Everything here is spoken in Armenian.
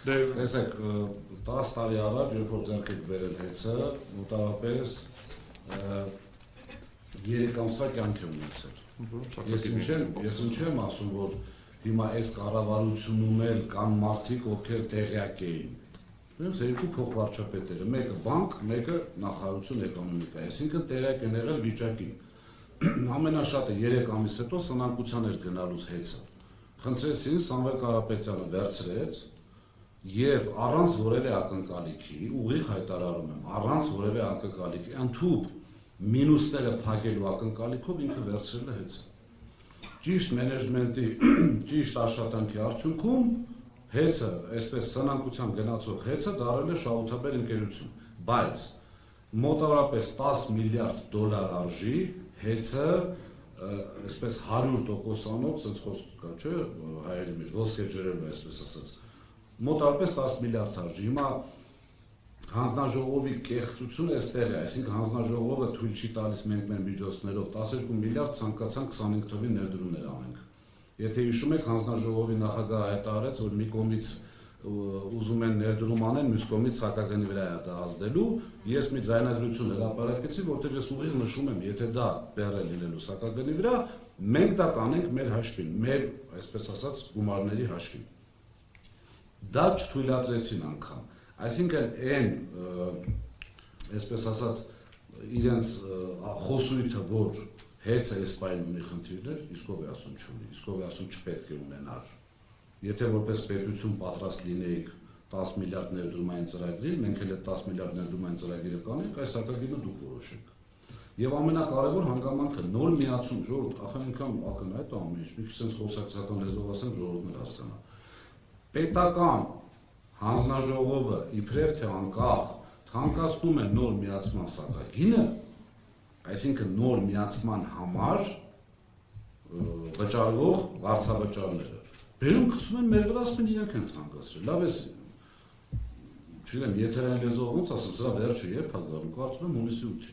Տեսեք, 10 տարի առաջ, երբ որ ձեռք եք բերել հեծը, մոտավորապես 3 ամսվա կյանք է ունեցել։ Ես ինչ եմ ասում, որ հիմա այս կառավարությունում էլ կան մարդիկ, ովքեր տեղյակ էին։ Երկու փոխվարչապետերը, մեկը բանկ, մեկը նախարարություն էկոնոմիկա, այսինքն տեղյակ են եղել վիճակին։ Ամենաշատը 3 ամիս հետո սնանկության էր գնալուց հեծը։ Խնդրեցին, Սամվել Կարապետյանը վերցրեց եւ առանց որևէ ակնկալիքի, ուղիղ հայտարարում եմ, առանց որևէ ակնկալիքի, ընդհուպ մինուսները փակելու ակնկալիքով ինքը վերցրել է հեծը։ Ճիշտ մենեջմենտի, ճիշտ աշխատանքի արդյունքում հեծը, այսպես սնանկության գնացող հեծը դարել է շահութաբեր ընկերություն, բայց մոտավորապես 10 միլիարդ դոլար արժի հեծը, այսպես 100%-անոց, sense խոսք կա, չէ, հայերի մեջ, ոսկե ջրելու, այսպես ասած, մոտավորապես 10 միլիարդ արժի, հիմա հանձնաժողովի կեղծությունը այստեղ է, այսինքն հանձնաժողովը թույլ չի տալիս մենք մեր միջոցներով 12 միլիարդ ցանկացան 25 թվի ներդրումներ անենք։ Եթե հիշում եք, հանձնաժողովի նախագահը հայտարարեց, որ մի կողմից ուզում են ներդրում անեն, մյուս կողմից սակագնի վրա է դա ազդելու։ Ես մի ձայնագրություն հրապարակեցի, որտեղ ես ուղիղ նշում եմ, եթե դա բեռ է լինելու սակագնի վրա, մենք դա կանենք մեր հաշվին, մեր, այսպես ասած, գումարների հաշվին։ Դա չթույլատրեցին անգամ։ Այսինքն այն, այսպես ասած, իրենց խոսույթը, որ հեծը այս պայն ունի խնդիրներ, իսկ ով է ասում չունի, իսկ ով է ասում չպետք է ունենար։ Եթե որպես պետություն պատրաստ լինեիք 10 միլիարդ ներդրումային ծրագրի, մենք էլ այդ 10 միլիարդ ներդրումային ծրագիրը կանենք, այս հակագինը դուք որոշեք։ Եվ ամենակարևոր հանգամանքը նոր միացում, ժողովուրդ, ախր այնքան ակնհայտ ամեն ինչ, մի քիչ sense խոսակցական լեզվով ասեմ, ժողովուրդն էլ հասկանա։ Պետական հանձնաժողովը իբրև թե անկախ թանկացնում է նոր միացման սակագինը, այսինքն նոր միացման համար վճարվող վարձավճարները։ Բերում գցում են մեր վրա, ասում են իրենք են թանկացրել։ Լավ է, չգիտեմ, եթերային լեզվով ոնց ասեմ, սրա վերջը երբ է գալու, կարծում եմ հունիսի 8-ին։